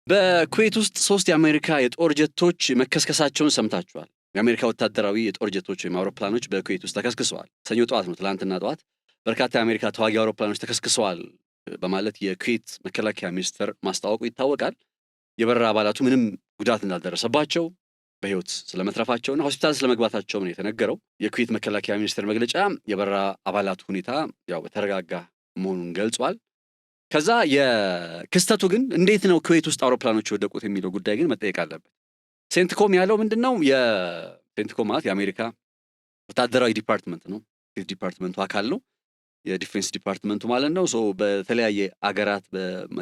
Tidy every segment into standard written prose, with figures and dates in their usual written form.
በኩዌት ውስጥ 3 የአሜሪካ የጦር ጀቶች መከስከሳቸውን ሰምታችኋል። የአሜሪካ ወታደራዊ የጦር ጀቶች ወይም አውሮፕላኖች በኩዌት ውስጥ ተከስክሰዋል። ሰኞ ጠዋት ነው፣ ትላንትና ጠዋት በርካታ የአሜሪካ ተዋጊ አውሮፕላኖች ተከስክሰዋል በማለት የኩዌት መከላከያ ሚኒስቴር ማስታወቁ ይታወቃል። የበረራ አባላቱ ምንም ጉዳት እንዳልደረሰባቸው በህይወት ስለመትረፋቸውና ሆስፒታል ስለመግባታቸው ነው የተነገረው። የኩዌት መከላከያ ሚኒስቴር መግለጫ የበረራ አባላቱ ሁኔታ ያው በተረጋጋ መሆኑን ገልጿል። ከዛ የክስተቱ ግን እንዴት ነው ኩዌት ውስጥ አውሮፕላኖች የወደቁት የሚለው ጉዳይ ግን መጠየቅ አለበት። ሴንትኮም ያለው ምንድነው? የሴንትኮም ማለት የአሜሪካ ወታደራዊ ዲፓርትመንት ነው። ዲፓርትመንቱ አካል ነው፣ የዲፌንስ ዲፓርትመንቱ ማለት ነው። በተለያየ አገራት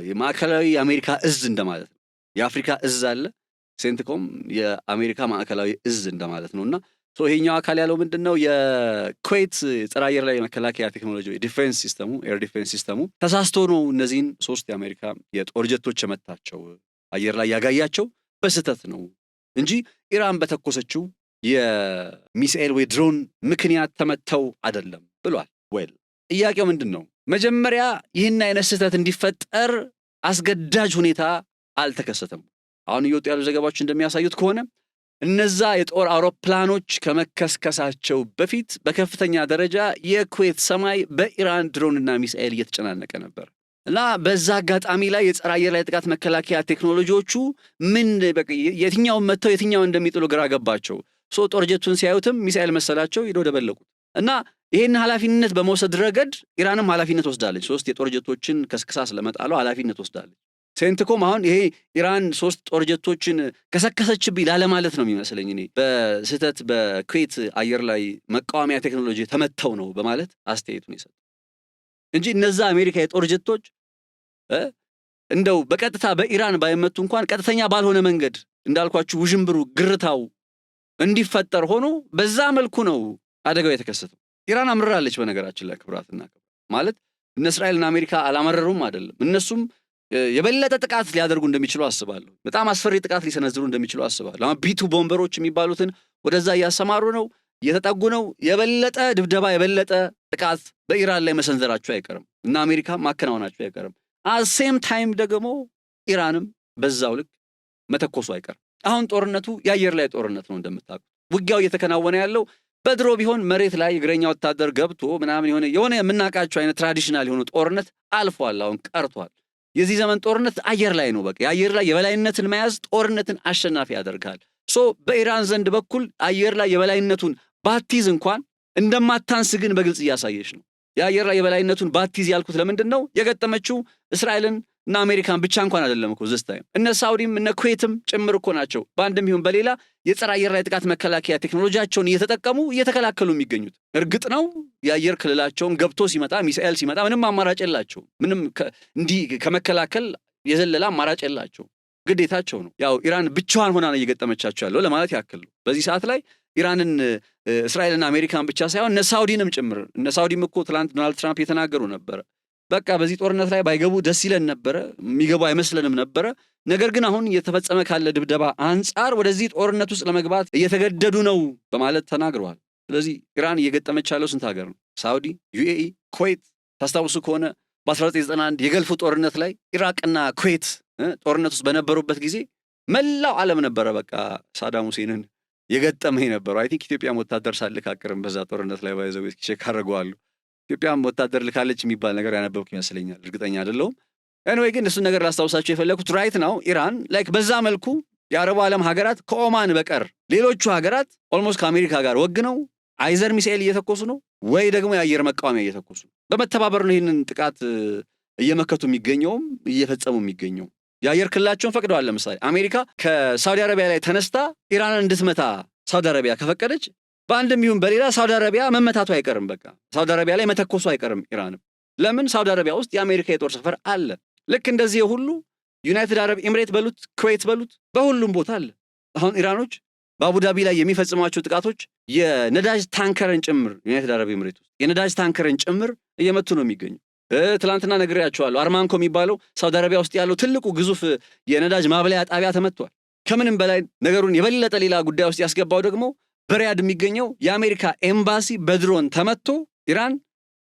የማዕከላዊ የአሜሪካ እዝ እንደማለት ነው። የአፍሪካ እዝ አለ፣ ሴንትኮም የአሜሪካ ማዕከላዊ እዝ እንደማለት ነው። እና ይሄኛው አካል ያለው ምንድነው? የኩዌት ጸረ አየር ላይ መከላከያ ቴክኖሎጂ ዲፌንስ ሲስተሙ ኤር ዲፌንስ ሲስተሙ ተሳስቶ ነው እነዚህን 3 የአሜሪካ የጦር ጀቶች የመታቸው፣ አየር ላይ ያጋያቸው በስህተት ነው እንጂ ኢራን በተኮሰችው የሚሳኤል ወይ ድሮን ምክንያት ተመተው አይደለም ብሏል። ጥያቄው ምንድን ነው? መጀመሪያ ይህን አይነት ስህተት እንዲፈጠር አስገዳጅ ሁኔታ አልተከሰተም። አሁን እየወጡ ያሉ ዘገባዎች እንደሚያሳዩት ከሆነ እነዛ የጦር አውሮፕላኖች ከመከስከሳቸው በፊት በከፍተኛ ደረጃ የኩዌት ሰማይ በኢራን ድሮንና ሚሳኤል እየተጨናነቀ ነበር እና በዛ አጋጣሚ ላይ የጸረ አየር ላይ ጥቃት መከላከያ ቴክኖሎጂዎቹ የትኛውን መተው የትኛውን እንደሚጥሉ ግራ ገባቸው። ጦር ጀቱን ሲያዩትም ሚሳኤል መሰላቸው፣ ሄደው ደበለቁት እና ይህን ኃላፊነት በመውሰድ ረገድ ኢራንም ኃላፊነት ወስዳለች። 3 የጦር ጀቶችን ከስክሳ ስለመጣሉ ኃላፊነት ወስዳለች። ሴንትኮም አሁን ይሄ ኢራን 3 ጦር ጀቶችን ከሰከሰችብኝ ላለማለት ነው የሚመስለኝ እኔ በስህተት በኩዌት አየር ላይ መቃወሚያ ቴክኖሎጂ ተመተው ነው በማለት አስተያየቱን ይሰጥ እንጂ እነዛ አሜሪካ የጦር ጀቶች እንደው በቀጥታ በኢራን ባይመቱ እንኳን ቀጥተኛ ባልሆነ መንገድ እንዳልኳችሁ ውዥንብሩ ግርታው እንዲፈጠር ሆኖ በዛ መልኩ ነው አደጋው የተከሰተው። ኢራን አምርራለች። በነገራችን ላይ ክብራትና ማለት እነ እስራኤልና አሜሪካ አላመረሩም አይደለም። እነሱም የበለጠ ጥቃት ሊያደርጉ እንደሚችሉ አስባለሁ። በጣም አስፈሪ ጥቃት ሊሰነዝሩ እንደሚችሉ አስባለሁ። አሁን ቢቱ ቦምበሮች የሚባሉትን ወደዛ እያሰማሩ ነው፣ እየተጠጉ ነው። የበለጠ ድብደባ፣ የበለጠ ጥቃት በኢራን ላይ መሰንዘራቸው አይቀርም እና አሜሪካ ማከናወናቸው አይቀርም። አሴም ታይም ደግሞ ኢራንም በዛው ልክ መተኮሱ አይቀርም። አሁን ጦርነቱ የአየር ላይ ጦርነት ነው እንደምታውቁት። ውጊያው እየተከናወነ ያለው በድሮ ቢሆን መሬት ላይ እግረኛ ወታደር ገብቶ ምናምን የሆነ የምናውቃቸው አይነት ትራዲሽናል የሆኑ ጦርነት አልፏል፣ አሁን ቀርቷል። የዚህ ዘመን ጦርነት አየር ላይ ነው። በቃ የአየር ላይ የበላይነትን መያዝ ጦርነትን አሸናፊ ያደርጋል። በኢራን ዘንድ በኩል አየር ላይ የበላይነቱን ባትይዝ እንኳን እንደማታንስ ግን በግልጽ እያሳየች ነው። የአየር ላይ የበላይነቱን ባትይዝ ያልኩት ለምንድን ነው? የገጠመችው እስራኤልን እና አሜሪካን ብቻ እንኳን አይደለም እኮ this time እነ ሳውዲም እነ ኩዌትም ጭምር እኮ ናቸው በአንድም ይሁን በሌላ የጸረ አየር ላይ ጥቃት መከላከያ ቴክኖሎጂያቸውን እየተጠቀሙ እየተከላከሉ የሚገኙት። እርግጥ ነው የአየር ክልላቸውን ገብቶ ሲመጣ ሚሳኤል ሲመጣ ምንም አማራጭ የላቸው። ምንም እንዲህ ከመከላከል የዘለለ አማራጭ የላቸው፣ ግዴታቸው ነው። ያው ኢራን ብቻዋን ሆና ነው እየገጠመቻቸው ያለው ለማለት ያክል ነው። በዚህ ሰዓት ላይ ኢራንን እስራኤልና አሜሪካን ብቻ ሳይሆን እነ ሳውዲንም ጭምር። እነ ሳውዲም እኮ ትላንት ዶናልድ ትራምፕ የተናገሩ ነበረ። በቃ በዚህ ጦርነት ላይ ባይገቡ ደስ ይለን ነበረ፣ የሚገቡ አይመስለንም ነበረ። ነገር ግን አሁን እየተፈጸመ ካለ ድብደባ አንጻር ወደዚህ ጦርነት ውስጥ ለመግባት እየተገደዱ ነው በማለት ተናግረዋል። ስለዚህ ኢራን እየገጠመች ያለው ስንት ሀገር ነው? ሳውዲ፣ ዩኤኢ፣ ኩዌት። ታስታውሱ ከሆነ በ1991 የገልፉ ጦርነት ላይ ኢራቅና ኩዌት ጦርነት ውስጥ በነበሩበት ጊዜ መላው ዓለም ነበረ በቃ ሳዳም ሁሴንን የገጠመ የነበረው። አይ ቲንክ ኢትዮጵያም ወታደር ሳልክ አቅርም በዛ ጦርነት ላይ ባይዘው ቼክ አደረገዋሉ። ኢትዮጵያም ወታደር ልካለች የሚባል ነገር ያነበብኩ ይመስለኛል፣ እርግጠኛ አይደለሁም። ኤኒዌይ ግን እሱን ነገር ላስታውሳቸው የፈለኩት ራይት ነው ኢራን ላይክ በዛ መልኩ የአረቡ ዓለም ሀገራት ከኦማን በቀር ሌሎቹ ሀገራት ኦልሞስት ከአሜሪካ ጋር ወግነው አይዘር ሚሳኤል እየተኮሱ ነው ወይ ደግሞ የአየር መቃወሚያ እየተኮሱ በመተባበር ነው ይህንን ጥቃት እየመከቱ የሚገኘውም እየፈጸሙ የሚገኘው። የአየር ክልላቸውን ፈቅደዋል። ለምሳሌ አሜሪካ ከሳውዲ አረቢያ ላይ ተነስታ ኢራንን እንድትመታ ሳውዲ አረቢያ ከፈቀደች በአንድም ይሁን በሌላ ሳውዲ አረቢያ መመታቱ አይቀርም። በቃ ሳውዲ አረቢያ ላይ መተኮሱ አይቀርም ኢራንም። ለምን? ሳውዲ አረቢያ ውስጥ የአሜሪካ የጦር ሰፈር አለ። ልክ እንደዚህ ሁሉ ዩናይትድ አረብ ኤምሬት በሉት ኩዌት በሉት በሁሉም ቦታ አለ። አሁን ኢራኖች በአቡዳቢ ላይ የሚፈጽሟቸው ጥቃቶች የነዳጅ ታንከርን ጭምር ዩናይትድ አረብ ኤምሬት ውስጥ የነዳጅ ታንከርን ጭምር እየመቱ ነው የሚገኙ። ትላንትና ነግሬያቸዋለሁ። አርማንኮ የሚባለው ሳውዲ አረቢያ ውስጥ ያለው ትልቁ ግዙፍ የነዳጅ ማብለያ ጣቢያ ተመቷል። ከምንም በላይ ነገሩን የበለጠ ሌላ ጉዳይ ውስጥ ያስገባው ደግሞ በሪያድ የሚገኘው የአሜሪካ ኤምባሲ በድሮን ተመቶ ኢራን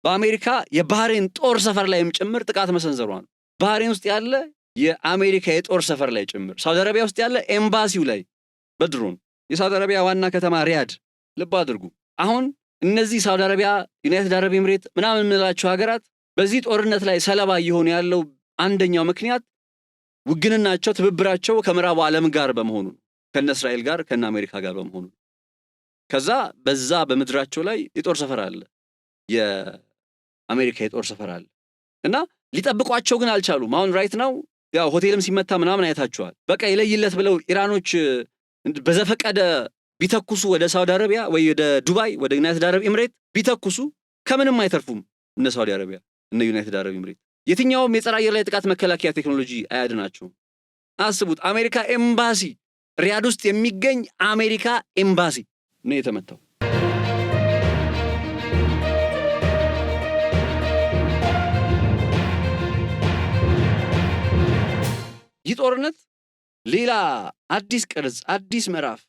በአሜሪካ የባህሬን ጦር ሰፈር ላይም ጭምር ጥቃት መሰንዘሯ ነው። ባህሬን ውስጥ ያለ የአሜሪካ የጦር ሰፈር ላይ ጭምር ሳውዲ አረቢያ ውስጥ ያለ ኤምባሲው ላይ በድሮን የሳውዲ አረቢያ ዋና ከተማ ሪያድ ልብ አድርጉ። አሁን እነዚህ ሳውዲ አረቢያ፣ ዩናይትድ አረብ ኤምሬት ምናምን የምንላቸው ሀገራት በዚህ ጦርነት ላይ ሰለባ እየሆኑ ያለው አንደኛው ምክንያት ውግንናቸው፣ ትብብራቸው ከምዕራቡ ዓለም ጋር በመሆኑ ከነ እስራኤል ጋር ከነ አሜሪካ ጋር በመሆኑ ከዛ በዛ በምድራቸው ላይ የጦር ሰፈር አለ፣ የአሜሪካ የጦር ሰፈር አለ እና ሊጠብቋቸው ግን አልቻሉም። አሁን ራይት ነው ያው ሆቴልም ሲመታ ምናምን አይታችኋል። በቃ ይለይለት ብለው ኢራኖች በዘፈቀደ ቢተኩሱ ወደ ሳውዲ አረቢያ ወይ ወደ ዱባይ ወደ ዩናይትድ አረብ ኤምሬት ቢተኩሱ ከምንም አይተርፉም እነ ሳውዲ አረቢያ እነ ዩናይትድ አረብ ኤምሬት። የትኛውም የጸረ አየር ላይ ጥቃት መከላከያ ቴክኖሎጂ አያድናቸውም። አስቡት፣ አሜሪካ ኤምባሲ ሪያድ ውስጥ የሚገኝ አሜሪካ ኤምባሲ ነው የተመታው። ይህ ጦርነት ሌላ አዲስ ቅርጽ፣ አዲስ ምዕራፍ፣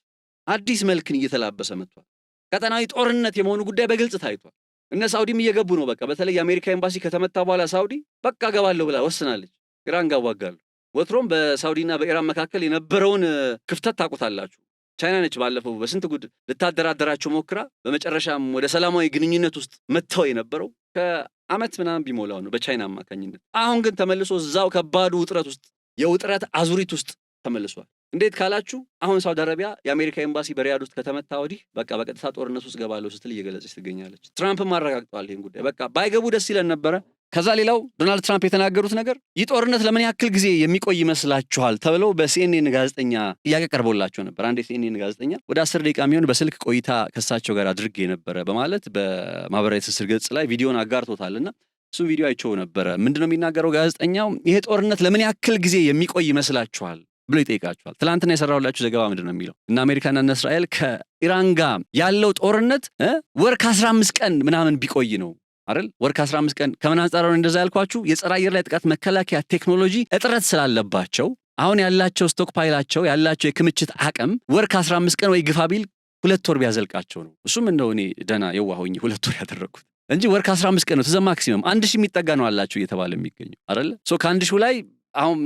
አዲስ መልክን እየተላበሰ መጥቷል። ቀጠናዊ ጦርነት የመሆኑ ጉዳይ በግልጽ ታይቷል። እነ ሳውዲም እየገቡ ነው። በቃ በተለይ የአሜሪካ ኤምባሲ ከተመታ በኋላ ሳውዲ በቃ ገባለሁ ብላ ወስናለች። ኢራን ጋር ዋጋለሁ። ወትሮም በሳውዲና በኢራን መካከል የነበረውን ክፍተት ታውቁታላችሁ። ቻይና ነች ባለፈው በስንት ጉድ ልታደራደራቸው ሞክራ በመጨረሻም ወደ ሰላማዊ ግንኙነት ውስጥ መጥተው የነበረው ከዓመት ምናምን ቢሞላው ነው በቻይና አማካኝነት። አሁን ግን ተመልሶ እዛው ከባዱ ውጥረት ውስጥ የውጥረት አዙሪት ውስጥ ተመልሷል። እንዴት ካላችሁ አሁን ሳውዲ አረቢያ የአሜሪካ ኤምባሲ በሪያድ ውስጥ ከተመታ ወዲህ በቃ በቀጥታ ጦርነት ውስጥ ገባለሁ ስትል እየገለጸች ትገኛለች። ትራምፕም አረጋግጠዋል ይህን ጉዳይ። በቃ ባይገቡ ደስ ይለን ነበረ። ከዛ ሌላው ዶናልድ ትራምፕ የተናገሩት ነገር ይህ ጦርነት ለምን ያክል ጊዜ የሚቆይ ይመስላችኋል ተብለው በሲኤንኤን ጋዜጠኛ ጥያቄ ቀርቦላቸው ነበር። አንድ የሲኤንኤን ጋዜጠኛ ወደ 10 ደቂቃ የሚሆን በስልክ ቆይታ ከሳቸው ጋር አድርጌ ነበረ በማለት በማህበራዊ ትስስር ገጽ ላይ ቪዲዮን አጋርቶታልና እሱም ቪዲዮ አይቼው ነበረ። ምንድነው የሚናገረው ጋዜጠኛው? ይሄ ጦርነት ለምን ያክል ጊዜ የሚቆይ ይመስላችኋል ብሎ ይጠይቃቸዋል። ትላንትና የሰራሁላችሁ ዘገባ ምንድነው የሚለው እና አሜሪካና እስራኤል ከኢራን ጋር ያለው ጦርነት ወር ከ15 ቀን ምናምን ቢቆይ ነው አይደል? ወር ከ15 ቀን ከምን አንጻር ነው እንደዛ ያልኳችሁ? የጸረ አየር ላይ ጥቃት መከላከያ ቴክኖሎጂ እጥረት ስላለባቸው አሁን ያላቸው ስቶክ ፓይላቸው ያላቸው የክምችት አቅም ወር ከ15 ቀን ወይ ግፋ ቢል 2 ወር ቢያዘልቃቸው ነው። እሱም እንደው እኔ ደና የዋሆኝ 2 ወር ያደረኩት እንጂ ወር ከ15 ቀን ነው። ተዘ ማክሲመም 1000 የሚጠጋ ነው አላችሁ እየተባለ የሚገኘው አይደል? ከ1000 ላይ አሁን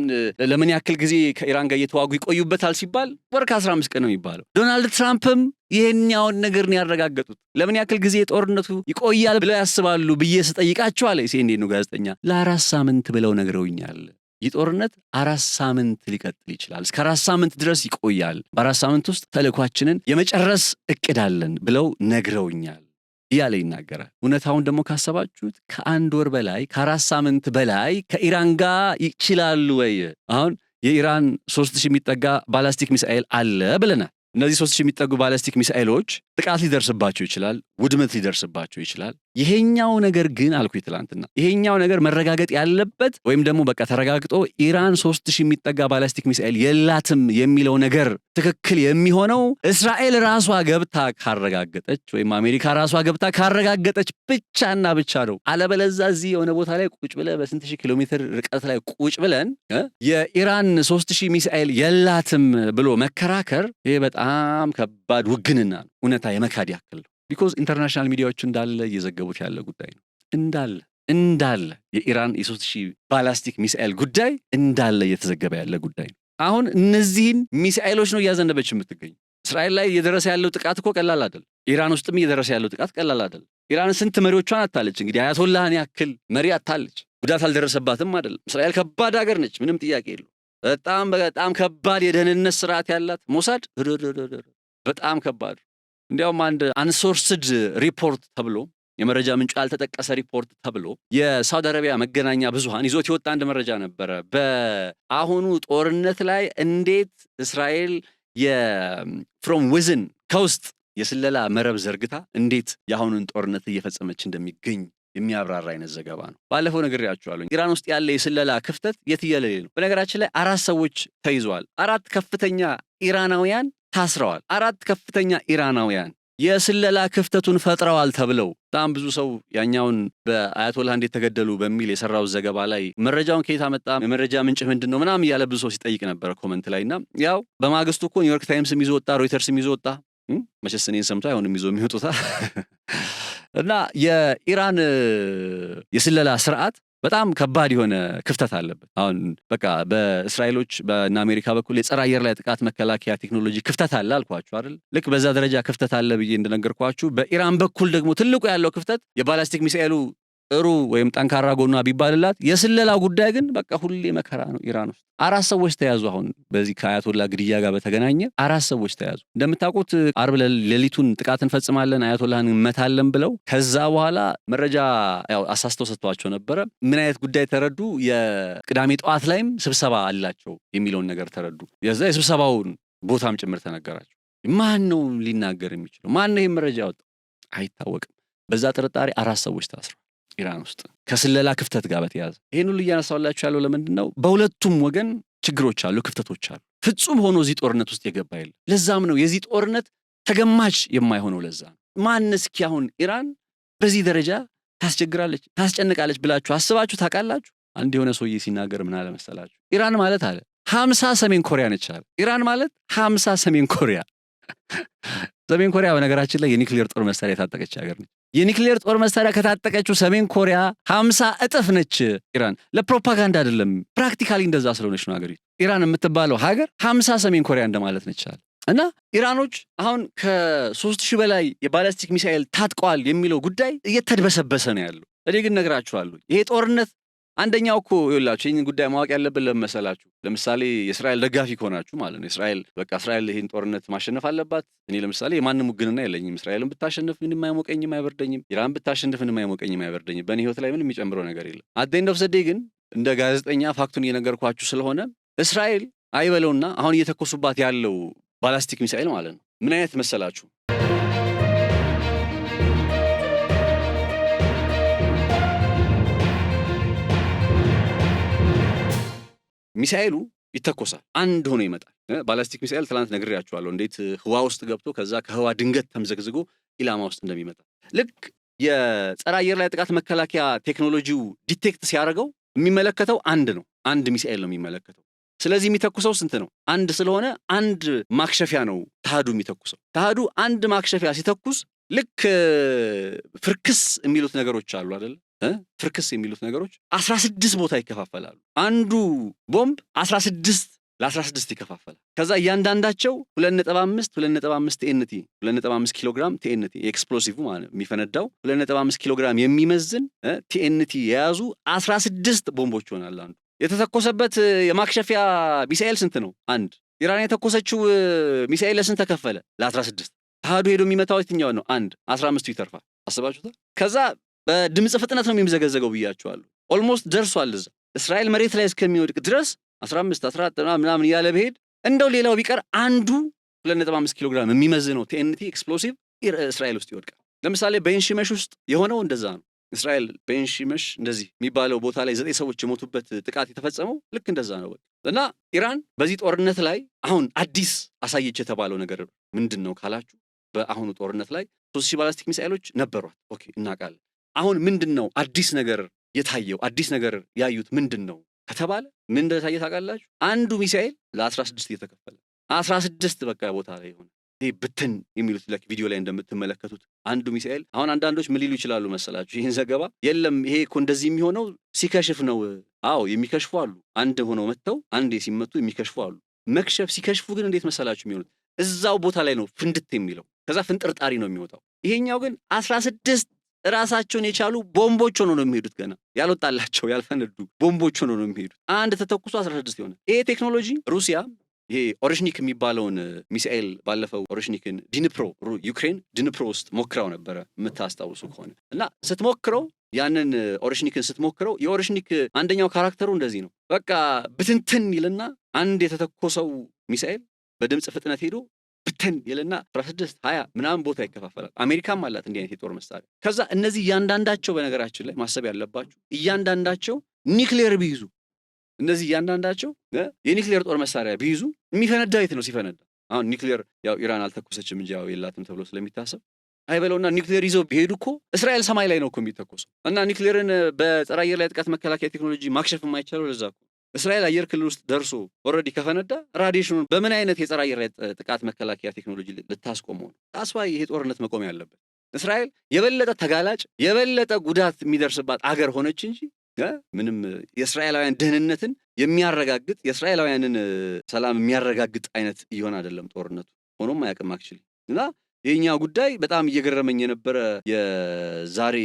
ለምን ያክል ጊዜ ከኢራን ጋር እየተዋጉ ይቆዩበታል ሲባል ወር ከ15 ቀን ነው የሚባለው። ዶናልድ ትራምፕም ይሄኛውን ነገር ነው ያረጋገጡት። ለምን ያክል ጊዜ ጦርነቱ ይቆያል ብለው ያስባሉ ብዬ ስጠይቃቸው አለ ሲኤንኤን ነው ጋዜጠኛ ለ4 ሳምንት ብለው ነግረውኛል። ይህ ጦርነት 4 ሳምንት ሊቀጥል ይችላል፣ እስከ 4 ሳምንት ድረስ ይቆያል፣ በ4 ሳምንት ውስጥ ተልዕኳችንን የመጨረስ እቅድ አለን ብለው ነግረውኛል እያለ ይናገራል። እውነታውን ደግሞ ካሰባችሁት ከ1 ወር በላይ ከ4 ሳምንት በላይ ከኢራን ጋር ይችላሉ ወይ? አሁን የኢራን 3000 የሚጠጋ ባላስቲክ ሚሳኤል አለ ብለናል። እነዚህ 3000 የሚጠጉ ባላስቲክ ሚሳኤሎች ጥቃት ሊደርስባቸው ይችላል፣ ውድመት ሊደርስባቸው ይችላል። ይሄኛው ነገር ግን አልኩኝ ትላንትና፣ ይሄኛው ነገር መረጋገጥ ያለበት ወይም ደግሞ በቃ ተረጋግጦ ኢራን 3000 የሚጠጋ ባላስቲክ ሚሳኤል የላትም የሚለው ነገር ትክክል የሚሆነው እስራኤል ራሷ ገብታ ካረጋገጠች ወይም አሜሪካ ራሷ ገብታ ካረጋገጠች ብቻና ብቻ ነው። አለበለዚያ እዚህ የሆነ ቦታ ላይ ቁጭ ብለን በስንት ሺህ ኪሎ ሜትር ርቀት ላይ ቁጭ ብለን የኢራን 3000 ሚሳኤል የላትም ብሎ መከራከር ይሄ በጣም ከባድ ውግንና ነው። እውነታ የመካድ ያክል ነው። ቢኮዝ ኢንተርናሽናል ሚዲያዎች እንዳለ እየዘገቡት ያለ ጉዳይ ነው። እንዳለ የኢራን የ3000 ባላስቲክ ሚሳኤል ጉዳይ እንዳለ እየተዘገበ ያለ ጉዳይ ነው። አሁን እነዚህን ሚሳኤሎች ነው እያዘነበች የምትገኝ። እስራኤል ላይ እየደረሰ ያለው ጥቃት እኮ ቀላል አይደል። ኢራን ውስጥም እየደረሰ ያለው ጥቃት ቀላል አይደል። ኢራን ስንት መሪዎቿን አታለች። እንግዲህ አያቶላህን ያክል መሪ አታለች። ጉዳት አልደረሰባትም አይደል። እስራኤል ከባድ ሀገር ነች፣ ምንም ጥያቄ የለው። በጣም ከባድ የደህንነት ስርዓት ያላት ሞሳድ በጣም ከባድ። እንዲያውም አንድ አንሶርስድ ሪፖርት ተብሎ የመረጃ ምንጩ ያልተጠቀሰ ሪፖርት ተብሎ የሳውዲ አረቢያ መገናኛ ብዙሃን ይዞት የወጣ አንድ መረጃ ነበረ። በአሁኑ ጦርነት ላይ እንዴት እስራኤል የፍሮም ዊዝን ከውስጥ የስለላ መረብ ዘርግታ እንዴት የአሁኑን ጦርነት እየፈጸመች እንደሚገኝ የሚያብራራ አይነት ዘገባ ነው። ባለፈው ነግሬያችኋለሁ። ኢራን ውስጥ ያለ የስለላ ክፍተት የትየለሌ ነው። በነገራችን ላይ 4 ሰዎች ተይዘዋል። 4 ከፍተኛ ኢራናውያን ታስረዋል። 4 ከፍተኛ ኢራናውያን የስለላ ክፍተቱን ፈጥረዋል ተብለው በጣም ብዙ ሰው ያኛውን በአያቶላህ እንዴት ተገደሉ በሚል የሰራው ዘገባ ላይ መረጃውን ከየት አመጣ፣ የመረጃ ምንጭ ምንድን ነው ምናምን እያለ ብዙ ሰው ሲጠይቅ ነበረ ኮመንት ላይ። እና ያው በማግስቱ እኮ ኒውዮርክ ታይምስም ይዞ ወጣ፣ ሮይተርስም ይዞ ወጣ። መቼስ እኔን ሰምቶ አይሆንም ይዞ የሚወጡታ። እና የኢራን የስለላ ስርዓት በጣም ከባድ የሆነ ክፍተት አለበት። አሁን በቃ በእስራኤሎች በእነ አሜሪካ በኩል የጸረ አየር ላይ ጥቃት መከላከያ ቴክኖሎጂ ክፍተት አለ አልኳችሁ አይደል? ልክ በዛ ደረጃ ክፍተት አለ ብዬ እንደነገርኳችሁ በኢራን በኩል ደግሞ ትልቁ ያለው ክፍተት የባላስቲክ ሚሳኤሉ ጥሩ ወይም ጠንካራ ጎኗ ቢባልላት የስለላ ጉዳይ ግን በቃ ሁሌ መከራ ነው። ኢራን ውስጥ 4 ሰዎች ተያዙ። አሁን በዚህ ከአያቶላ ግድያ ጋር በተገናኘ 4 ሰዎች ተያዙ። እንደምታውቁት አርብ ሌሊቱን ጥቃት እንፈጽማለን አያቶላህን እንመታለን ብለው ከዛ በኋላ መረጃ ያው አሳስተው ሰጥቷቸው ነበረ። ምን አይነት ጉዳይ ተረዱ? የቅዳሜ ጠዋት ላይም ስብሰባ አላቸው የሚለውን ነገር ተረዱ። የዛ የስብሰባውን ቦታም ጭምር ተነገራቸው። ማን ነው ሊናገር የሚችለው? ማን ነው ይሄን መረጃ ያወጣው? አይታወቅም። በዛ ጥርጣሬ 4 ሰዎች ታስረዋል ኢራን ውስጥ ከስለላ ክፍተት ጋር በተያያዘ። ይሄን ሁሉ እያነሳሁላችሁ ያለው ለምንድን ነው? በሁለቱም ወገን ችግሮች አሉ፣ ክፍተቶች አሉ። ፍጹም ሆኖ እዚህ ጦርነት ውስጥ የገባ የለም። ለዛም ነው የዚህ ጦርነት ተገማች የማይሆነው። ለዛ ነው ማን እስኪ አሁን ኢራን በዚህ ደረጃ ታስቸግራለች፣ ታስጨንቃለች ብላችሁ አስባችሁ ታውቃላችሁ? አንድ የሆነ ሰውዬ ሲናገር ምን አለ መሰላችሁ? ኢራን ማለት አለ 50 ሰሜን ኮሪያ ነች አለ። ኢራን ማለት 50 ሰሜን ኮሪያ። ሰሜን ኮሪያ በነገራችን ላይ የኒክሌር ጦር መሳሪያ የታጠቀች ሀገር ነች። የኒክሌር ጦር መሳሪያ ከታጠቀችው ሰሜን ኮሪያ 50 እጥፍ ነች ኢራን። ለፕሮፓጋንዳ አይደለም፣ ፕራክቲካሊ እንደዛ ስለሆነች ነው ሀገሪቱ። ኢራን የምትባለው ሀገር 50 ሰሜን ኮሪያ እንደማለት ነች አለ። እና ኢራኖች አሁን ከ3000 በላይ የባላስቲክ ሚሳኤል ታጥቀዋል የሚለው ጉዳይ እየተድበሰበሰ ነው ያለው። እኔ ግን ነግራችኋለሁ ይሄ ጦርነት አንደኛው እኮ ይኸውላችሁ ይህን ጉዳይ ማወቅ ያለብን ለመሰላችሁ፣ ለምሳሌ የእስራኤል ደጋፊ ከሆናችሁ ማለት ነው እስራኤል ይህን ጦርነት ማሸነፍ አለባት። እኔ ለምሳሌ የማንም ውግንና የለኝም። እስራኤልን ብታሸንፍ ምንም አይሞቀኝም አይበርደኝም። ኢራን ብታሸንፍ ምንም አይሞቀኝም አይበርደኝም። በእኔ ህይወት ላይ ምንም የሚጨምረው ነገር የለም። አት ዘ ኤንድ ኦፍ ዘ ዴይ ግን እንደ ጋዜጠኛ ፋክቱን እየነገርኳችሁ ስለሆነ እስራኤል አይበለውና አሁን እየተኮሱባት ያለው ባላስቲክ ሚሳኤል ማለት ነው ምን አይነት መሰላችሁ? ሚሳኤሉ ይተኮሳል፣ አንድ ሆኖ ይመጣል። ባላስቲክ ሚሳኤል ትላንት ነግሬያችኋለሁ እንዴት ህዋ ውስጥ ገብቶ ከዛ ከህዋ ድንገት ተምዘግዝጎ ኢላማ ውስጥ እንደሚመጣ። ልክ የጸረ አየር ላይ ጥቃት መከላከያ ቴክኖሎጂው ዲቴክት ሲያደርገው የሚመለከተው አንድ ሚሳኤል ነው የሚመለከተው። ስለዚህ የሚተኩሰው ስንት ነው? አንድ ስለሆነ አንድ ማክሸፊያ ነው ተሃዱ የሚተኩሰው። ተሃዱ አንድ ማክሸፊያ ሲተኩስ ልክ ፍርክስ የሚሉት ነገሮች አሉ አይደል? ፍርክስ የሚሉት ነገሮች 16 ቦታ ይከፋፈላሉ። አንዱ ቦምብ 16 ለ16 ይከፋፈላል። ከዛ እያንዳንዳቸው 2.5 ቲኤንቲ 2.5 ኪሎ ግራም ቲኤንቲ ኤክስፕሎሲቭ ማለት የሚፈነዳው 2.5 ኪሎ ግራም የሚመዝን ቲኤንቲ የያዙ 16 ቦምቦች ይሆናል። አንዱ የተተኮሰበት የማክሸፊያ ሚሳኤል ስንት ነው? አንድ። ኢራን የተኮሰችው ሚሳኤል ለስንት ተከፈለ? ለ16። ተሃዱ ሄዶ የሚመታው የትኛው ነው? አንድ። 15ቱ ይተርፋል። አስባችሁታል? ከዛ በድምጽ ፍጥነት ነው የሚዘገዘገው ብያችኋለሁ። ኦልሞስት ደርሷል። እዛ እስራኤል መሬት ላይ እስከሚወድቅ ድረስ 15 14 ምናምን እያለ በሄድ እንደው ሌላው ቢቀር አንዱ 2.5 ኪሎ ግራም የሚመዝነው ቲኤንቲ ኤክስፕሎሲቭ እስራኤል ውስጥ ይወድቃል። ለምሳሌ በኤንሺመሽ ውስጥ የሆነው እንደዛ ነው። እስራኤል በኤንሺመሽ እንደዚህ የሚባለው ቦታ ላይ 9 ሰዎች የሞቱበት ጥቃት የተፈጸመው ልክ እንደዛ ነው። እና ኢራን በዚህ ጦርነት ላይ አሁን አዲስ አሳየች የተባለው ነገር ምንድን ነው ካላችሁ፣ በአሁኑ ጦርነት ላይ 3000 ባላስቲክ ሚሳኤሎች ነበሯት። ኦኬ እናውቃለን። አሁን ምንድን ነው አዲስ ነገር የታየው? አዲስ ነገር ያዩት ምንድን ነው ከተባለ ምን እንደታየ ታውቃላችሁ? አንዱ ሚሳኤል ለ16 እየተከፈለ 16 በቃ ቦታ ላይ ሆነ ይሄ ብትን የሚሉት ለክ ቪዲዮ ላይ እንደምትመለከቱት አንዱ ሚሳኤል። አሁን አንዳንዶች ምን ሊሉ ይችላሉ መሰላችሁ? ይህን ዘገባ የለም ይሄ እኮ እንደዚህ የሚሆነው ሲከሽፍ ነው። አዎ የሚከሽፉ አሉ። አንድ ሆነው መጥተው አንዴ ሲመቱ የሚከሽፉ አሉ። መክሸፍ ሲከሽፉ ግን እንዴት መሰላችሁ የሚሆኑት? እዛው ቦታ ላይ ነው ፍንድት የሚለው፣ ከዛ ፍንጥርጣሪ ነው የሚወጣው። ይሄኛው ግን 16 ራሳቸውን የቻሉ ቦምቦች ሆኖ ነው የሚሄዱት። ገና ያልወጣላቸው ያልፈነዱ ቦምቦች ሆኖ ነው የሚሄዱት። አንድ ተተኩሶ 16 ይሆናል። ይሄ ቴክኖሎጂ ሩሲያ ይሄ ኦሬሽኒክ የሚባለውን ሚሳኤል ባለፈው ኦሬሽኒክን ዩክሬን ዲኒፕሮ ውስጥ ሞክራው ነበረ የምታስታውሱ ከሆነ። እና ስትሞክረው ያንን ኦሬሽኒክን ስትሞክረው የኦሬሽኒክ አንደኛው ካራክተሩ እንደዚህ ነው። በቃ ብትንትን ይልና አንድ የተተኮሰው ሚሳኤል በድምፅ ፍጥነት ሄዶ ብትን ይልና 16 20 ምናምን ቦታ ይከፋፈላል። አሜሪካም አላት እንዲህ አይነት የጦር መሳሪያ። ከዛ እነዚህ እያንዳንዳቸው በነገራችን ላይ ማሰብ ያለባችሁ እያንዳንዳቸው ኒክሌር ቢይዙ እነዚህ እያንዳንዳቸው የኒክሌር ጦር መሳሪያ ቢይዙ የሚፈነዳው የት ነው? ሲፈነዳ አሁን ኒክሌር ያው ኢራን አልተኮሰችም እንጂ ያው የላትም ተብሎ ስለሚታሰብ አይበለውና ኒክሌር ይዘው ቢሄዱ እኮ እስራኤል ሰማይ ላይ ነው እኮ የሚተኮሰው። እና ኒክሌርን በጸረ አየር ላይ ጥቃት መከላከያ ቴክኖሎጂ ማክሸፍ የማይቻለው ለዛ እኮ እስራኤል አየር ክልል ውስጥ ደርሶ ኦልሬዲ ከፈነዳ ራዲዬሽኑን በምን አይነት የጸረ አየር ላይ ጥቃት መከላከያ ቴክኖሎጂ ልታስቆመው ነው? ታስባይ ይሄ ጦርነት መቆም ያለበት። እስራኤል የበለጠ ተጋላጭ የበለጠ ጉዳት የሚደርስባት አገር ሆነች እንጂ ምንም የእስራኤላውያን ደህንነትን የሚያረጋግጥ የእስራኤላውያንን ሰላም የሚያረጋግጥ አይነት ይሆን አይደለም ጦርነቱ ሆኖም አያውቅም አክቹሊ። እና የኛው ጉዳይ በጣም እየገረመኝ የነበረ የዛሬ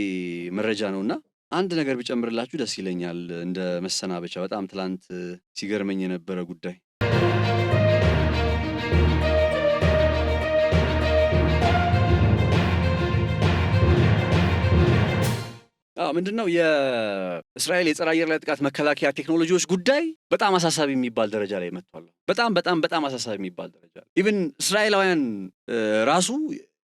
መረጃ ነውና አንድ ነገር ብጨምርላችሁ ደስ ይለኛል እንደ መሰናበቻ በጣም ትላንት ሲገርመኝ የነበረ ጉዳይ ምንድነው የእስራኤል የጸረ አየር ላይ ጥቃት መከላከያ ቴክኖሎጂዎች ጉዳይ በጣም አሳሳቢ የሚባል ደረጃ ላይ መጥቷል። በጣም አሳሳቢ የሚባል ደረጃ ኢቭን እስራኤላውያን ራሱ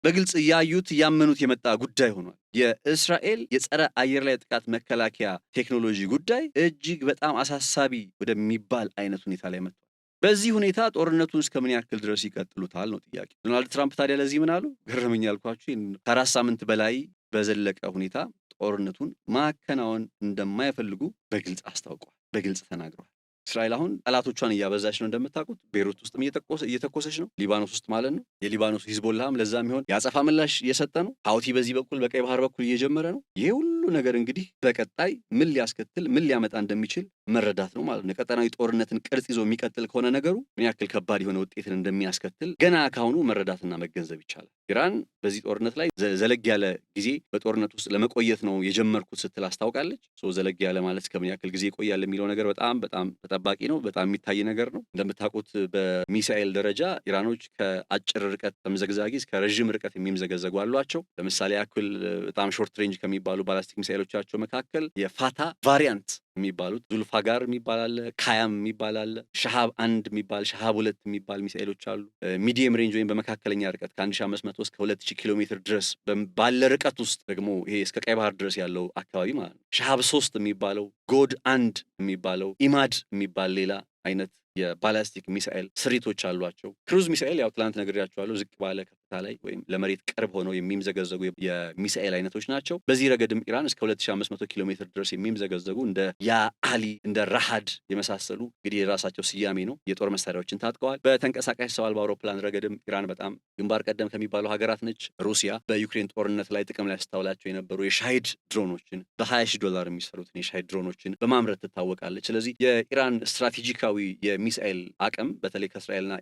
በግልጽ ያዩት ያመኑት የመጣ ጉዳይ ሆኗል። የእስራኤል የጸረ አየር ላይ ጥቃት መከላከያ ቴክኖሎጂ ጉዳይ እጅግ በጣም አሳሳቢ ወደሚባል አይነት ሁኔታ ላይ መጥቷል። በዚህ ሁኔታ ጦርነቱን እስከምን ያክል ድረስ ይቀጥሉታል ነው ጥያቄ። ዶናልድ ትራምፕ ታዲያ ለዚህ ምን አሉ? ገረመኝ ያልኳችሁ ከ4 ሳምንት በላይ በዘለቀ ሁኔታ ጦርነቱን ማከናወን እንደማይፈልጉ በግልጽ አስታውቀዋል፣ በግልጽ ተናግረዋል። እስራኤል አሁን ጠላቶቿን እያበዛች ነው እንደምታውቁት። ቤይሩት ውስጥም እየተኮሰች ነው፣ ሊባኖስ ውስጥ ማለት ነው። የሊባኖስ ሂዝቦላህም ለዛም ይሆን ያጸፋ ምላሽ እየሰጠ ነው። ሀውቲ በዚህ በኩል በቀይ ባህር በኩል እየጀመረ ነው። ይሄ ሁሉ ነገር እንግዲህ በቀጣይ ምን ሊያስከትል ምን ሊያመጣ እንደሚችል መረዳት ነው ማለት ነው። ቀጠናዊ ጦርነትን ቅርጽ ይዞ የሚቀጥል ከሆነ ነገሩ ምን ያክል ከባድ የሆነ ውጤትን እንደሚያስከትል ገና ካሁኑ መረዳትና መገንዘብ ይቻላል። ኢራን በዚህ ጦርነት ላይ ዘለግ ያለ ጊዜ በጦርነት ውስጥ ለመቆየት ነው የጀመርኩት ስትል አስታውቃለች። ዘለግ ያለ ማለት ከምን ያክል ጊዜ ይቆያል የሚለው ነገር በጣም ተጠባቂ ነው። በጣም የሚታይ ነገር ነው። እንደምታውቁት በሚሳኤል ደረጃ ኢራኖች ከአጭር ርቀት ተምዘግዛጊ እስከ ረዥም ርቀት የሚምዘገዘጉ አሏቸው። ለምሳሌ ያክል በጣም ሾርት ሬንጅ ከሚባሉ ባላስቲክ ሚሳኤሎቻቸው መካከል የፋታ ቫሪያንት የሚባሉት ዙልፋጋር የሚባል አለ፣ ካያም የሚባል አለ፣ ሻሃብ 1 የሚባል ሻሃብ 2 የሚባል ሚሳኤሎች አሉ። ሚዲየም ሬንጅ ወይም በመካከለኛ ርቀት ከ1500 እስከ 2000 ኪሎ ሜትር ድረስ ባለ ርቀት ውስጥ ደግሞ ይሄ እስከ ቀይ ባህር ድረስ ያለው አካባቢ ማለት ነው። ሻሃብ 3 የሚባለው፣ ጎድ 1 የሚባለው፣ ኢማድ የሚባል ሌላ አይነት የባላስቲክ ሚሳኤል ስሪቶች አሏቸው። ክሩዝ ሚሳኤል ያው ትላንት ነግሬያቸዋለሁ፣ ዝቅ ባለ ከፍታ ላይ ወይም ለመሬት ቅርብ ሆነው የሚምዘገዘጉ የሚሳኤል አይነቶች ናቸው። በዚህ ረገድም ኢራን እስከ 2500 ኪሎ ሜትር ድረስ የሚምዘገዘጉ እንደ ያአሊ እንደ ራሃድ የመሳሰሉ እንግዲህ የራሳቸው ስያሜ ነው የጦር መሳሪያዎችን ታጥቀዋል። በተንቀሳቃሽ ሰው አልባ አውሮፕላን ረገድም ኢራን በጣም ግንባር ቀደም ከሚባሉ ሀገራት ነች። ሩሲያ በዩክሬን ጦርነት ላይ ጥቅም ላይ ስታውላቸው የነበሩ የሻሂድ ድሮኖችን $20,000 የሚሰሩትን የሻሂድ ድሮኖችን በማምረት ትታወቃለች። ስለዚህ የኢራን ስትራቴጂካዊ ሚሳኤል አቅም በተለይ ከእስራኤልና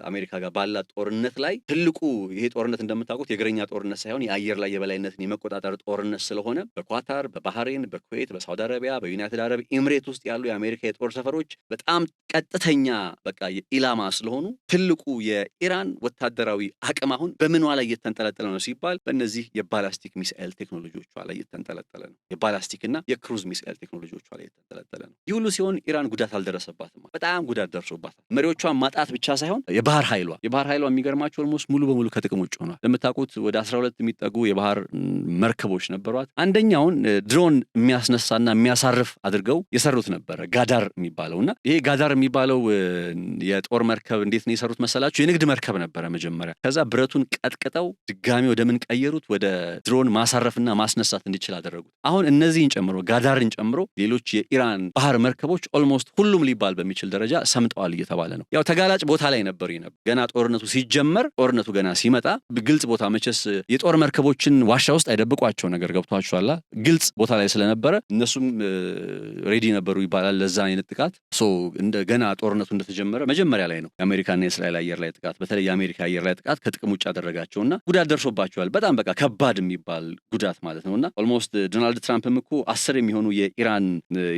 አሜሪካ ጋር ባላት ጦርነት ላይ ትልቁ ይሄ ጦርነት እንደምታውቁት የእግረኛ ጦርነት ሳይሆን የአየር ላይ የበላይነትን የመቆጣጠር ጦርነት ስለሆነ በኳታር፣ በባህሬን፣ በኩዌት፣ በሳውዲ አረቢያ፣ በዩናይትድ አረብ ኤምሬት ውስጥ ያሉ የአሜሪካ የጦር ሰፈሮች በጣም ቀጥተኛ በቃ የኢላማ ስለሆኑ ትልቁ የኢራን ወታደራዊ አቅም አሁን በምኗ ላይ እየተንጠለጠለ ነው ሲባል በእነዚህ የባላስቲክ ሚሳኤል ቴክኖሎጂዎቿ ላይ እየተንጠለጠለ ነው። የባላስቲክና የክሩዝ ሚሳኤል ቴክኖሎጂዎቿ ላይ እየተንጠለጠለ ነው። ይህ ሁሉ ሲሆን ኢራን ጉዳት አልደረሰባትም። በጣም ጉዳት ደርሶባታል። መሪዎቿን ማጣት ብቻ ሳይሆን የባህር ኃይሏ የሚገርማቸው ኦልሞስት ሙሉ በሙሉ ከጥቅም ውጭ ሆኗል። ለምታውቁት ወደ 12 የሚጠጉ የባህር መርከቦች ነበሯት። አንደኛውን ድሮን የሚያስነሳና የሚያሳርፍ አድርገው የሰሩት ነበረ ጋዳር የሚባለውና ይሄ ጋዳር የሚባለው የጦር መርከብ እንዴት ነው የሰሩት መሰላችሁ? የንግድ መርከብ ነበረ መጀመሪያ። ከዛ ብረቱን ቀጥቅጠው ድጋሚ ወደ ምን ቀየሩት? ወደ ድሮን ማሳረፍና ማስነሳት እንዲችል አደረጉት። አሁን እነዚህን ጨምሮ ጋዳርን ጨምሮ ሌሎች የኢራን ባህር መርከቦች ኦልሞስት ሁሉም ሊባል በሚችል ደረጃ ሰምጠዋል እየተባለ ነው። ያው ተጋላጭ ቦታ ላይ ነበር ገና ጦርነቱ ሲጀመር ጦርነቱ ገና ሲመጣ ግልጽ ቦታ መቼስ የጦር መርከቦችን ዋሻ ውስጥ አይደብቋቸው ነገር ገብቷቸዋል። ግልጽ ቦታ ላይ ስለነበረ እነሱም ሬዲ ነበሩ ይባላል ለዛ አይነት ጥቃት። እንደ ገና ጦርነቱ እንደተጀመረ መጀመሪያ ላይ ነው የአሜሪካና የእስራኤል አየር ላይ ጥቃት በተለይ የአሜሪካ አየር ላይ ጥቃት ከጥቅም ውጭ አደረጋቸውና ጉዳት ደርሶባቸዋል። በጣም በቃ ከባድ የሚባል ጉዳት ማለት ነውና ኦልሞስት ዶናልድ ትራምፕም እኮ 10 የሚሆኑ የኢራን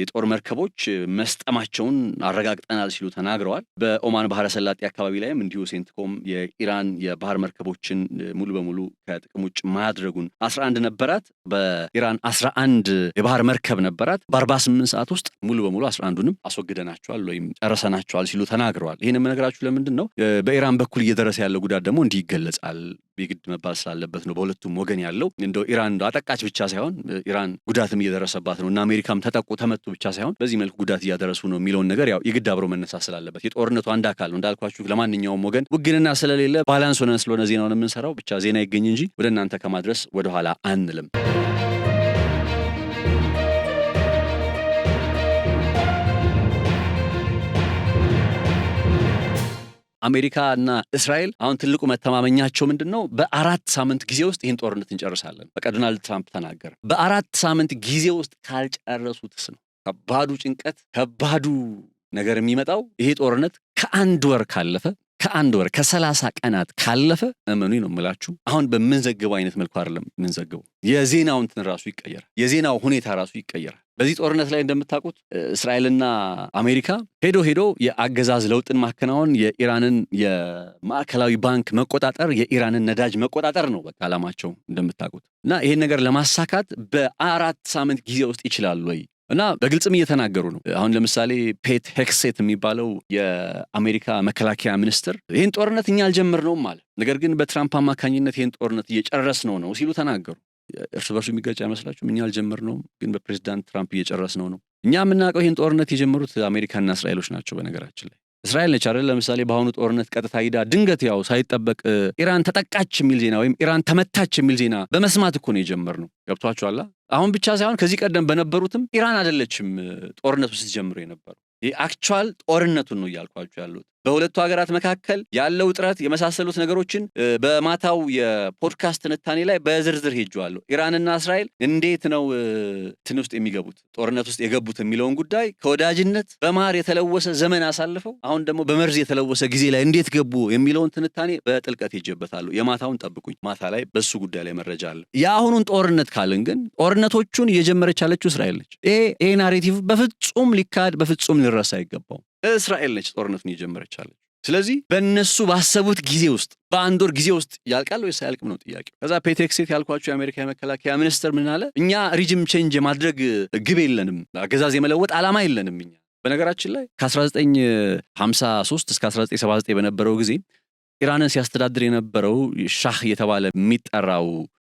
የጦር መርከቦች መስጠማቸውን አረጋግጠናል ሲሉ ተናግረዋል። በኦማን ባህረ ሰላጤ አካባቢ ላይም እንዲሁ ሴንትኮም የኢራን የባህር መርከቦችን ሙሉ በሙሉ ከጥቅም ውጭ ማድረጉን 11 ነበራት። በኢራን 11 የባህር መርከብ ነበራት። በ48 ሰዓት ውስጥ ሙሉ በሙሉ 11ዱንም አስወግደናቸዋል ወይም ጨረሰናቸዋል ሲሉ ተናግረዋል። ይህን የምነግራችሁ ለምንድን ነው? በኢራን በኩል እየደረሰ ያለው ጉዳት ደግሞ እንዲህ ይገለጻል የግድ መባል ስላለበት ነው። በሁለቱም ወገን ያለው እንደው ኢራን አጠቃች ብቻ ሳይሆን ኢራን ጉዳትም እየደረሰባት ነው እና አሜሪካም ተመቱ ብቻ ሳይሆን በዚህ መልኩ ጉዳት እያደረሱ ነው የሚለውን ነገር ያው የግድ አብሮ መነሳት ስላለበት የጦርነቱ አንድ አካል ነው እንዳልኳችሁ። ለማንኛውም ወገን ውግንና ስለሌለ ባላንስ ሆነን ስለሆነ ዜናውን የምንሰራው ብቻ ዜና ይገኝ እንጂ ወደ እናንተ ከማድረስ ወደኋላ አንልም። አሜሪካና እስራኤል አሁን ትልቁ መተማመኛቸው ምንድነው? በ4 ሳምንት ጊዜ ውስጥ ይህን ጦርነት እንጨርሳለን። በቃ ዶናልድ ትራምፕ ተናገረ። በ4 ሳምንት ጊዜ ውስጥ ካልጨረሱትስ ነው ከባዱ ጭንቀት፣ ከባዱ ነገር የሚመጣው። ይሄ ጦርነት ከአንድ ወር ካለፈ ከ30 ቀናት ካለፈ እመኑኝ ነው የምላችሁ፣ አሁን በምንዘግበው አይነት መልኩ አይደለም የምንዘግበው። የዜናው እንትን ራሱ ይቀየራል። የዜናው ሁኔታ ራሱ ይቀየራል። በዚህ ጦርነት ላይ እንደምታውቁት እስራኤልና አሜሪካ ሄዶ የአገዛዝ ለውጥን ማከናወን፣ የኢራንን የማዕከላዊ ባንክ መቆጣጠር፣ የኢራንን ነዳጅ መቆጣጠር ነው በቃ ዓላማቸው እንደምታውቁት። እና ይሄን ነገር ለማሳካት በ4 ሳምንት ጊዜ ውስጥ ይችላል ወይ? እና በግልጽም እየተናገሩ ነው። አሁን ለምሳሌ ፔት ሄክሴት የሚባለው የአሜሪካ መከላከያ ሚኒስትር ይህን ጦርነት እኛ አልጀመርነውም አለ። ነገር ግን በትራምፕ አማካኝነት ይህን ጦርነት እየጨረስነው ነው ሲሉ ተናገሩ። እርስ በርሱ የሚጋጭ አይመስላችሁም? እኛ አልጀመርነውም፣ ግን በፕሬዚዳንት ትራምፕ እየጨረስነው ነው። እኛ የምናውቀው ይህን ጦርነት የጀመሩት አሜሪካና እስራኤሎች ናቸው። በነገራችን ላይ እስራኤል ነች አይደል? ለምሳሌ በአሁኑ ጦርነት ቀጥታ ሂዳ ድንገት ያው ሳይጠበቅ ኢራን ተጠቃች የሚል ዜና ወይም ኢራን ተመታች የሚል ዜና በመስማት እኮ ነው የጀመርነው። ገብቷችኋል? አሁን ብቻ ሳይሆን ከዚህ ቀደም በነበሩትም ኢራን አይደለችም ጦርነቱ ስትጀምሩ የነበረው። ይህ አክቹዋል ጦርነቱን ነው እያልኳችሁ ያሉት። በሁለቱ ሀገራት መካከል ያለው ውጥረት የመሳሰሉት ነገሮችን በማታው የፖድካስት ትንታኔ ላይ በዝርዝር ሄጄዋለሁ። ኢራንና እስራኤል እንዴት ነው እንትን ውስጥ የሚገቡት ጦርነት ውስጥ የገቡት የሚለውን ጉዳይ ከወዳጅነት በማር የተለወሰ ዘመን አሳልፈው አሁን ደግሞ በመርዝ የተለወሰ ጊዜ ላይ እንዴት ገቡ የሚለውን ትንታኔ በጥልቀት ሄጄበታለሁ። የማታውን ጠብቁኝ፣ ማታ ላይ በሱ ጉዳይ ላይ መረጃ አለ። የአሁኑን ጦርነት ካልን ግን ጦርነቶቹን እየጀመረች ያለችው እስራኤል ነች። ይሄ ናሬቲቭ በፍጹም ሊካድ በፍጹም ሊረሳ አይገባው። እስራኤል ነች ጦርነቱን እየጀመረች ያለች። ስለዚህ በእነሱ ባሰቡት ጊዜ ውስጥ በአንድ ወር ጊዜ ውስጥ ያልቃል ወይስ አያልቅም ነው ጥያቄው። ከዛ ፔት ሄግሴት ያልኳቸው የአሜሪካ የመከላከያ ሚኒስትር ምን አለ? እኛ ሪጅም ቼንጅ የማድረግ ግብ የለንም፣ አገዛዝ የመለወጥ ዓላማ የለንም እኛ። በነገራችን ላይ ከ1953 እስከ 1979 በነበረው ጊዜ ኢራንን ሲያስተዳድር የነበረው ሻህ የተባለ የሚጠራው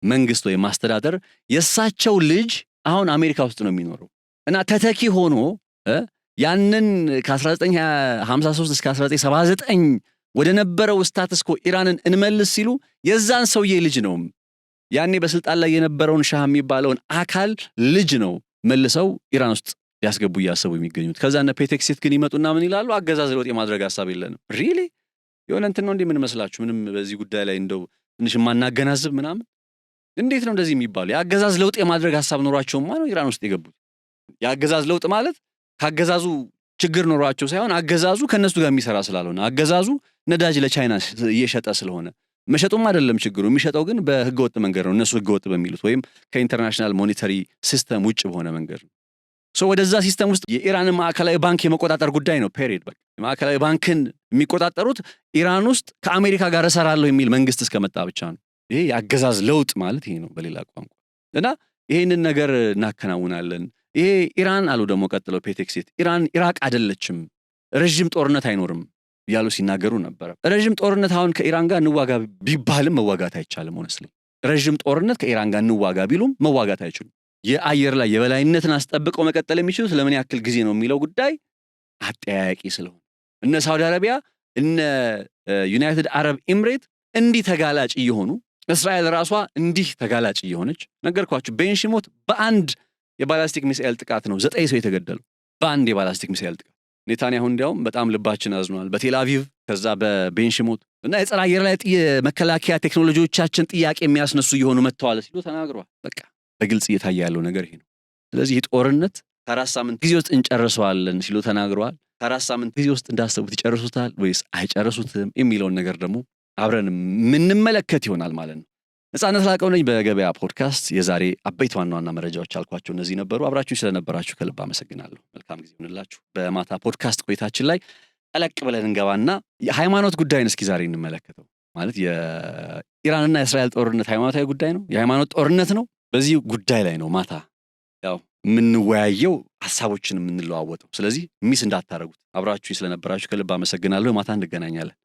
መንግስት ወይም ማስተዳደር የእሳቸው ልጅ አሁን አሜሪካ ውስጥ ነው የሚኖረው እና ተተኪ ሆኖ ያንን ከ1953 እስከ 1979 ወደ ነበረው ስታትስ ኮ ኢራንን እንመልስ ሲሉ የዛን ሰውዬ ልጅ ነው ያኔ በስልጣን ላይ የነበረውን ሻህ የሚባለውን አካል ልጅ ነው መልሰው ኢራን ውስጥ ያስገቡ እያሰቡ የሚገኙት። ከዛ እነ ፔት ሄግሴት ግን ይመጡና ምን ይላሉ? አገዛዝ ለውጥ የማድረግ ሐሳብ የለንም። ሪሊ የሆነ እንትን ነው እንዴ ምን መስላችሁ? ምንም በዚህ ጉዳይ ላይ እንደው ትንሽ ማናገናዝብ ምናምን እንዴት ነው እንደዚህ የሚባሉ? የአገዛዝ ለውጥ የማድረግ ሐሳብ ኖሯቸውማ ነው ኢራን ውስጥ የገቡት። የአገዛዝ ለውጥ ማለት ካገዛዙ ችግር ኖሯቸው ሳይሆን አገዛዙ ከነሱ ጋር የሚሰራ ስላልሆነ፣ አገዛዙ ነዳጅ ለቻይና እየሸጠ ስለሆነ መሸጡም አይደለም ችግሩ፣ የሚሸጠው ግን በህገወጥ መንገድ ነው። እነሱ ህገወጥ በሚሉት ወይም ከኢንተርናሽናል ሞኔታሪ ሲስተም ውጭ በሆነ መንገድ ነው። ወደዛ ሲስተም ውስጥ የኢራንን ማዕከላዊ ባንክ የመቆጣጠር ጉዳይ ነው። ፔሪድ በቃ ማዕከላዊ ባንክን የሚቆጣጠሩት ኢራን ውስጥ ከአሜሪካ ጋር እሰራለሁ የሚል መንግስት እስከመጣ ብቻ ነው። ይሄ የአገዛዝ ለውጥ ማለት ይሄ ነው በሌላ ቋንቋ። እና ይሄንን ነገር እናከናውናለን። ይሄ ኢራን አሉ ደግሞ ቀጥለው ፔት ሄግሴት ኢራን ኢራቅ አይደለችም፣ ረጅም ጦርነት አይኖርም ያሉ ሲናገሩ ነበር። ረጅም ጦርነት አሁን ከኢራን ጋር እንዋጋ ቢባልም መዋጋት አይቻልም። ሆነስሊ ረጅም ጦርነት ከኢራን ጋር እንዋጋ ቢሉም መዋጋት አይችሉም። የአየር ላይ የበላይነትን አስጠብቀው መቀጠል የሚችሉት ለምን ያክል ጊዜ ነው የሚለው ጉዳይ አጠያያቂ ስለሆነ እነ ሳውዲ አረቢያ እነ ዩናይትድ አረብ ኤምሬት እንዲህ ተጋላጭ እየሆኑ እስራኤል ራሷ እንዲህ ተጋላጭ እየሆነች ነገርኳችሁ። ቤንሺሞት በአንድ የባላስቲክ ሚሳኤል ጥቃት ነው 9 ሰው የተገደለው በአንድ የባላስቲክ ሚሳኤል ጥቃት። ኔታንያሁ እንዲያውም በጣም ልባችን አዝኗል። በቴል አቪቭ ከዛ በቤንሺሞት እና የጸረ አየር ላይ መከላከያ ቴክኖሎጂዎቻችን ጥያቄ የሚያስነሱ እየሆኑ መጥተዋል ሲሉ ተናግረዋል። በቃ በግልጽ እየታየ ያለው ነገር ይሄ ነው። ስለዚህ ይህ ጦርነት ከ4 ሳምንት ጊዜ ውስጥ እንጨርሰዋለን ሲሉ ተናግረዋል። ከ4 ሳምንት ጊዜ ውስጥ እንዳሰቡት ይጨርሱታል ወይስ አይጨርሱትም የሚለውን ነገር ደግሞ አብረን የምንመለከት ይሆናል ማለት ነው። ነፃነት ላቀው ነኝ በገበያ ፖድካስት። የዛሬ አበይት ዋና ዋና መረጃዎች አልኳቸው እነዚህ ነበሩ። አብራችሁ ስለነበራችሁ ከልብ አመሰግናለሁ። መልካም ጊዜ ይሁንላችሁ። በማታ ፖድካስት ቆይታችን ላይ ጠለቅ ብለን እንገባና የሃይማኖት ጉዳይን እስኪ ዛሬ እንመለከተው። ማለት የኢራንና የእስራኤል ጦርነት ሃይማኖታዊ ጉዳይ ነው፣ የሃይማኖት ጦርነት ነው። በዚህ ጉዳይ ላይ ነው ማታ ያው የምንወያየው፣ ሐሳቦችን የምንለዋወጠው። ስለዚህ ሚስ እንዳታረጉት። አብራችሁ ስለነበራችሁ ከልብ አመሰግናለሁ። ማታ እንገናኛለን።